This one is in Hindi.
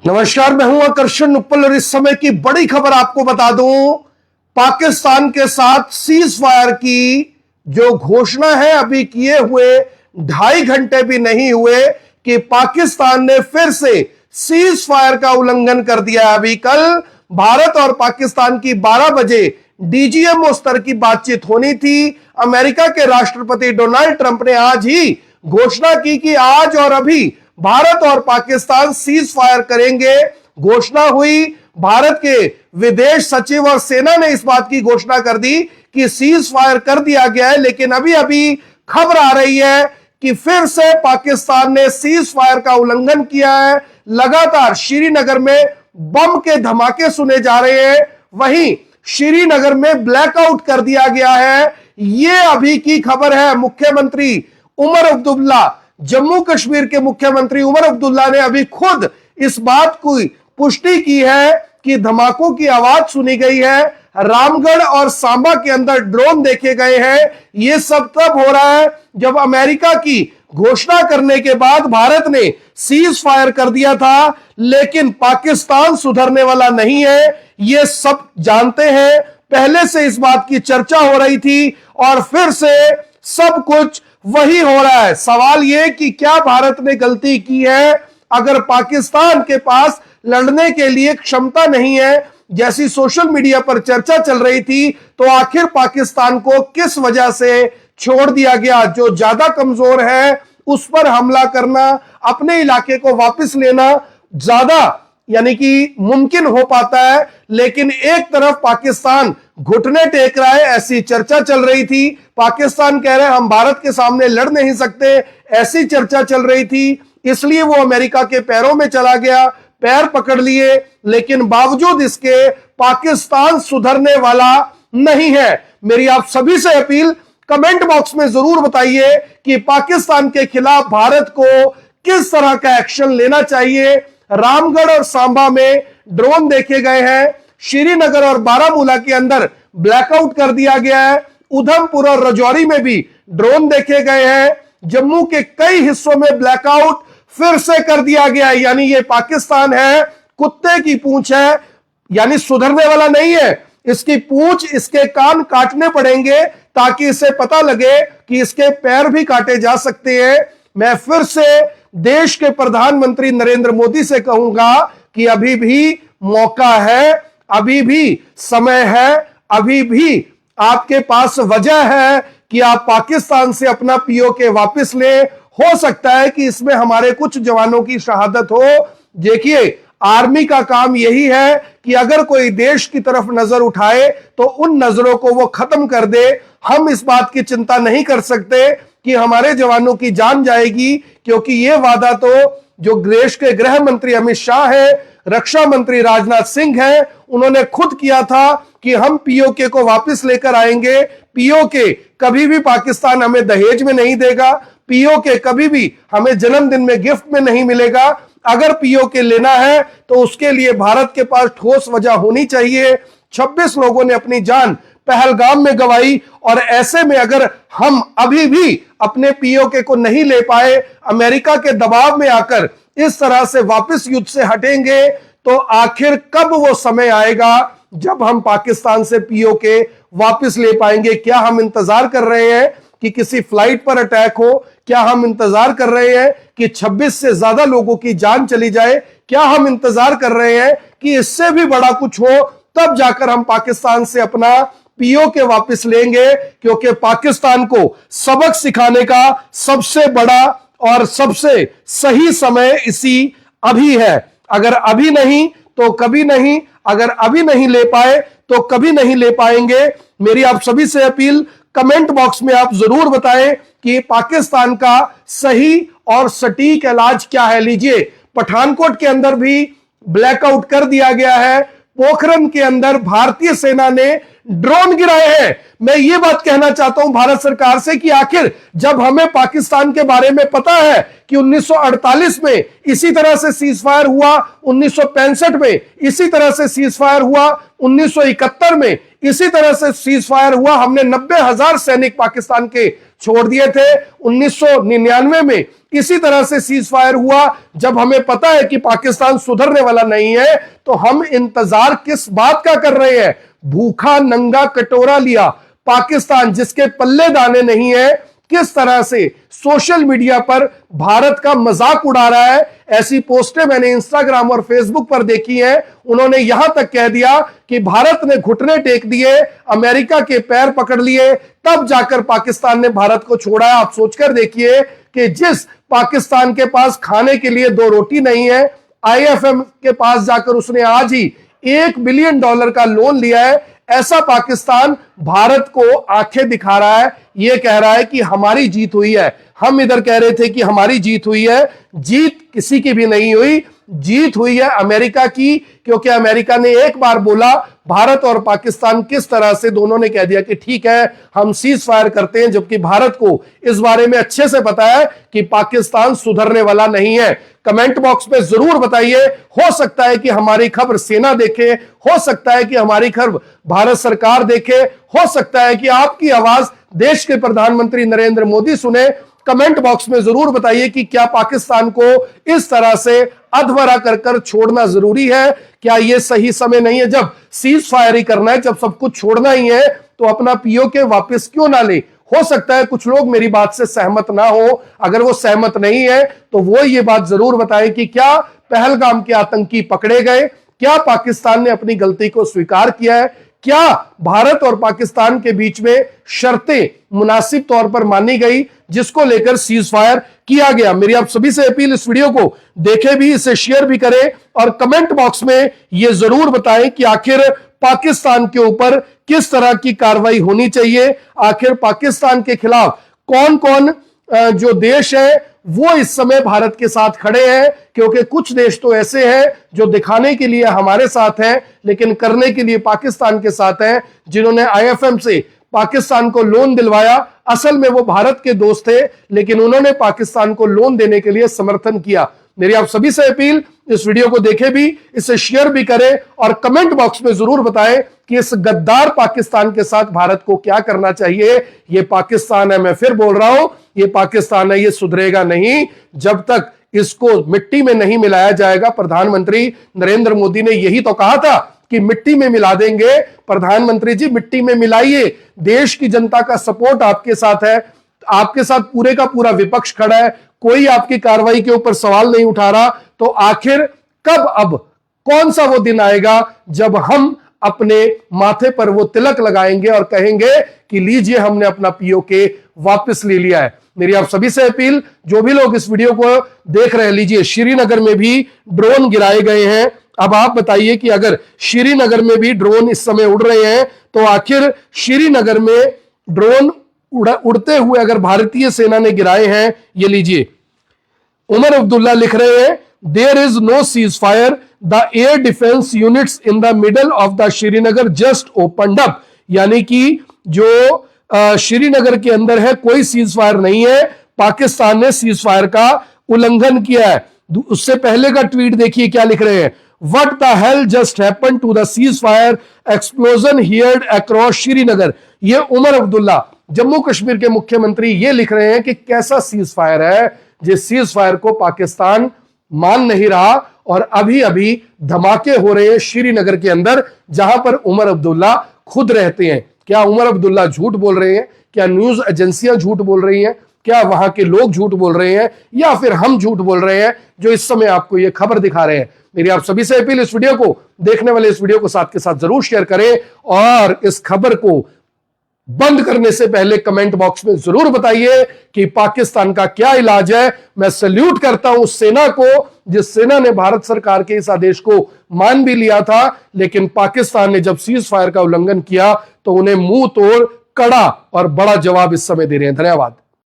नमस्कार, मैं हूं आकर्षण उपल और इस समय की बड़ी खबर आपको बता दूं। पाकिस्तान के साथ सीज फायर की जो घोषणा है अभी किए हुए 2.5 घंटे भी नहीं हुए कि पाकिस्तान ने फिर से सीज फायर का उल्लंघन कर दिया। अभी कल भारत और पाकिस्तान की 12 बजे डीजीएमओ स्तर की बातचीत होनी थी। अमेरिका के राष्ट्रपति डोनाल्ड ट्रंप ने आज ही घोषणा की कि आज और अभी भारत और पाकिस्तान सीज फायर करेंगे। घोषणा हुई, भारत के विदेश सचिव और सेना ने इस बात की घोषणा कर दी कि सीज फायर कर दिया गया है। लेकिन अभी अभी खबर आ रही है कि फिर से पाकिस्तान ने सीज फायर का उल्लंघन किया है। लगातार श्रीनगर में बम के धमाके सुने जा रहे हैं, वहीं श्रीनगर में ब्लैकआउट कर दिया गया है। यह अभी की खबर है। मुख्यमंत्री उमर अब्दुल्ला, जम्मू कश्मीर के मुख्यमंत्री उमर अब्दुल्ला ने अभी खुद इस बात की पुष्टि की है कि धमाकों की आवाज सुनी गई है। रामगढ़ और सांबा के अंदर ड्रोन देखे गए हैं। यह सब तब हो रहा है जब अमेरिका की घोषणा करने के बाद भारत ने सीज फायर कर दिया था। लेकिन पाकिस्तान सुधरने वाला नहीं है, यह सब जानते हैं। पहले से इस बात की चर्चा हो रही थी और फिर से सब कुछ वही हो रहा है। सवाल यह कि क्या भारत ने गलती की है? अगर पाकिस्तान के पास लड़ने के लिए क्षमता नहीं है, जैसी सोशल मीडिया पर चर्चा चल रही थी, तो आखिर पाकिस्तान को किस वजह से छोड़ दिया गया? जो ज्यादा कमजोर है उस पर हमला करना, अपने इलाके को वापस लेना ज्यादा यानी कि मुमकिन हो पाता है। लेकिन एक तरफ पाकिस्तान घुटने टेक रहा है, ऐसी चर्चा चल रही थी। पाकिस्तान कह रहे हैं हम भारत के सामने लड़ नहीं सकते, ऐसी चर्चा चल रही थी। इसलिए वो अमेरिका के पैरों में चला गया, पैर पकड़ लिए। लेकिन बावजूद इसके पाकिस्तान सुधरने वाला नहीं है। मेरी आप सभी से अपील, कमेंट बॉक्स में जरूर बताइए कि पाकिस्तान के खिलाफ भारत को किस तरह का एक्शन लेना चाहिए। रामगढ़ और सांबा में ड्रोन देखे गए हैं। श्रीनगर और बारामूला के अंदर ब्लैकआउट कर दिया गया है। उधमपुर और राजौरी में भी ड्रोन देखे गए हैं। जम्मू के कई हिस्सों में ब्लैकआउट फिर से कर दिया गया है। यानी ये पाकिस्तान है, कुत्ते की पूंछ है, यानी सुधरने वाला नहीं है। इसकी पूंछ, इसके कान काटने पड़ेंगे ताकि इसे पता लगे कि इसके पैर भी काटे जा सकते हैं। मैं फिर से देश के प्रधानमंत्री नरेंद्र मोदी से कहूंगा कि अभी भी मौका है, अभी भी समय है, अभी भी आपके पास वजह है कि आप पाकिस्तान से अपना पीओके वापस लें। हो सकता है कि इसमें हमारे कुछ जवानों की शहादत हो। देखिए, आर्मी का काम यही है कि अगर कोई देश की तरफ नजर उठाए तो उन नजरों को वो खत्म कर दे। हम इस बात की चिंता नहीं कर सकते कि हमारे जवानों की जान जाएगी, क्योंकि ये वादा तो जो देश के गृह मंत्री अमित शाह है, रक्षा मंत्री राजनाथ सिंह है, उन्होंने खुद किया था कि हम पीओके को वापस लेकर आएंगे। पीओके कभी भी पाकिस्तान हमें दहेज में नहीं देगा। पीओके कभी भी हमें जन्मदिन में गिफ्ट में नहीं मिलेगा। अगर पीओके लेना है तो उसके लिए भारत के पास ठोस वजह होनी चाहिए। 26 लोगों ने अपनी जान पहलगाम में गंवाई और ऐसे में अगर हम अभी भी अपने पीओके को नहीं ले पाए, अमेरिका के दबाव में आकर इस तरह से वापस युद्ध से हटेंगे, तो आखिर कब वो समय आएगा जब हम पाकिस्तान से पीओके वापस ले पाएंगे? क्या हम इंतजार कर रहे हैं कि किसी फ्लाइट पर अटैक हो? क्या हम इंतजार कर रहे हैं कि 26 से ज्यादा लोगों की जान चली जाए? क्या हम इंतजार कर रहे हैं कि इससे भी बड़ा कुछ हो, तब जाकर हम पाकिस्तान से अपना पीओके वापस लेंगे? क्योंकि पाकिस्तान को सबक सिखाने का सबसे बड़ा और सबसे सही समय इसी अभी है। अगर अभी नहीं तो कभी नहीं, अगर अभी नहीं ले पाए तो कभी नहीं ले पाएंगे। मेरी आप सभी से अपील, कमेंट बॉक्स में आप जरूर बताएं कि पाकिस्तान का सही और सटीक इलाज क्या है। लीजिए, पठानकोट के अंदर भी ब्लैकआउट कर दिया गया है। पोखरण के अंदर भारतीय सेना ने ड्रोन गिराए हैं। मैं ये बात कहना चाहता हूं भारत सरकार से कि आखिर जब हमें पाकिस्तान के बारे में पता है कि 1948 में इसी तरह से सीज फायर हुआ, 1965 में इसी तरह से सीज फायर हुआ, 1971 में इसी तरह से सीज फायर हुआ, हमने 90,000 सैनिक पाकिस्तान के छोड़ दिए थे 1999 में। इसी तरह से सीज फायर हुआ। जब हमें पता है कि पाकिस्तान सुधरने वाला नहीं है तो हम इंतजार किस बात का कर रहे हैं? भूखा नंगा कटोरा लिया पाकिस्तान, जिसके पल्ले दाने नहीं है, किस तरह से सोशल मीडिया पर भारत का मजाक उड़ा रहा है। ऐसी पोस्टें मैंने इंस्टाग्राम और फेसबुक पर देखी हैं। उन्होंने यहां तक कह दिया कि भारत ने घुटने टेक दिए, अमेरिका के पैर पकड़ लिए, तब जाकर पाकिस्तान ने भारत को छोड़ा। आप सोचकर देखिए कि जिस पाकिस्तान के पास खाने के लिए 2 रोटी नहीं है, IFM के पास जाकर उसने आज ही $1 बिलियन का लोन लिया है, ऐसा पाकिस्तान भारत को आंखें दिखा रहा है। यह कह रहा है कि हमारी जीत हुई है। हम इधर कह रहे थे कि हमारी जीत हुई है। जीत किसी की भी नहीं हुई, जीत हुई है अमेरिका की, क्योंकि अमेरिका ने एक बार बोला, भारत और पाकिस्तान किस तरह से दोनों ने कह दिया कि ठीक है हम सीज फायर करते हैं, जबकि भारत को इस बारे में अच्छे से पता है कि पाकिस्तान सुधरने वाला नहीं है। कमेंट बॉक्स में जरूर बताइए। हो सकता है कि हमारी खबर सेना देखे, हो सकता है कि हमारी खबर भारत सरकार देखे, हो सकता है कि आपकी आवाज देश के प्रधानमंत्री नरेंद्र मोदी सुने। कमेंट बॉक्स में जरूर बताइए कि क्या पाकिस्तान को इस तरह से अधमरा कर छोड़ना जरूरी है? क्या यह सही समय नहीं है? जब सीज फायर ही करना है, जब सब कुछ छोड़ना ही है, तो अपना POK वापस क्यों ना ले? हो सकता है कुछ लोग मेरी बात से सहमत ना हो। अगर वो सहमत नहीं है तो वो ये बात जरूर बताएं कि क्या पहलगाम के आतंकी पकड़े गए? क्या पाकिस्तान ने अपनी गलती को स्वीकार किया है? क्या भारत और पाकिस्तान के बीच में शर्तें मुनासिब तौर पर मानी गई, जिसको लेकर सीज फायर किया गया? मेरी आप सभी से अपील, इस वीडियो को देखें भी, इसे शेयर भी करें और कमेंट बॉक्स में यह जरूर बताएं कि आखिर पाकिस्तान के ऊपर किस तरह की कार्रवाई होनी चाहिए। आखिर पाकिस्तान के खिलाफ कौन कौन जो देश है वो इस समय भारत के साथ खड़े हैं, क्योंकि कुछ देश तो ऐसे हैं जो दिखाने के लिए हमारे साथ हैं लेकिन करने के लिए पाकिस्तान के साथ हैं। जिन्होंने IFM से पाकिस्तान को लोन दिलवाया, असल में वो भारत के दोस्त थे, लेकिन उन्होंने पाकिस्तान को लोन देने के लिए समर्थन किया। मेरी आप सभी से अपील, इस वीडियो को देखें भी, इसे शेयर भी करें और कमेंट बॉक्स में जरूर बताएं कि इस गद्दार पाकिस्तान के साथ भारत को क्या करना चाहिए। ये पाकिस्तान है, मैं फिर बोल रहा हूं, ये पाकिस्तान है, ये सुधरेगा नहीं जब तक इसको मिट्टी में नहीं मिलाया जाएगा। प्रधानमंत्री नरेंद्र मोदी ने यही तो कहा था कि मिट्टी में मिला देंगे। प्रधानमंत्री जी, मिट्टी में मिलाइए। देश की जनता का सपोर्ट आपके साथ है, आपके साथ पूरे का पूरा विपक्ष खड़ा है, कोई आपकी कार्रवाई के ऊपर सवाल नहीं उठा रहा। तो आखिर कब, अब कौन सा वो दिन आएगा जब हम अपने माथे पर वो तिलक लगाएंगे और कहेंगे कि लीजिए हमने अपना POK वापस ले लिया है? मेरी आप सभी से अपील, जो भी लोग इस वीडियो को देख रहे हैं, लीजिए, श्रीनगर में भी ड्रोन गिराए गए हैं। अब आप बताइए कि अगर श्रीनगर में भी ड्रोन इस समय उड़ रहे हैं तो आखिर श्रीनगर में ड्रोन उड़ते हुए अगर भारतीय सेना ने गिराए हैं, ये लीजिए, उमर अब्दुल्ला लिख रहे हैं, there is no ceasefire, the air defence units in the middle of the Srinagar just opened up. यानी कि जो श्रीनगर के अंदर है, कोई सीज फायर नहीं है, पाकिस्तान ने सीज फायर का उल्लंघन किया है। उससे पहले का ट्वीट देखिए क्या लिख रहे हैं, what the hell just happened to the ceasefire explosion heard across Srinagar. ये उमर अब्दुल्ला, जम्मू कश्मीर के मुख्यमंत्री, ये लिख रहे हैं कि कैसा सीज फायर है, जिस सीज फायर को पाकिस्तान मान नहीं रहा और अभी अभी धमाके हो रहे हैं श्रीनगर के अंदर, जहां पर उमर अब्दुल्ला खुद रहते हैं। क्या उमर अब्दुल्ला झूठ बोल रहे हैं? क्या न्यूज एजेंसियां झूठ बोल रही हैं? क्या वहां के लोग झूठ बोल रहे हैं, या फिर हम झूठ बोल रहे हैं जो इस समय आपको यह खबर दिखा रहे हैं? मेरी आप सभी से अपील, इस वीडियो को देखने वाले इस वीडियो को साथ के साथ जरूर शेयर करें और इस खबर को बंद करने से पहले कमेंट बॉक्स में जरूर बताइए कि पाकिस्तान का क्या इलाज है। मैं सैल्यूट करता हूं उस सेना को जिस सेना ने भारत सरकार के इस आदेश को मान भी लिया था, लेकिन पाकिस्तान ने जब सीज फायर का उल्लंघन किया तो उन्हें मुंह तोड़ कड़ा और बड़ा जवाब इस समय दे रहे हैं। धन्यवाद।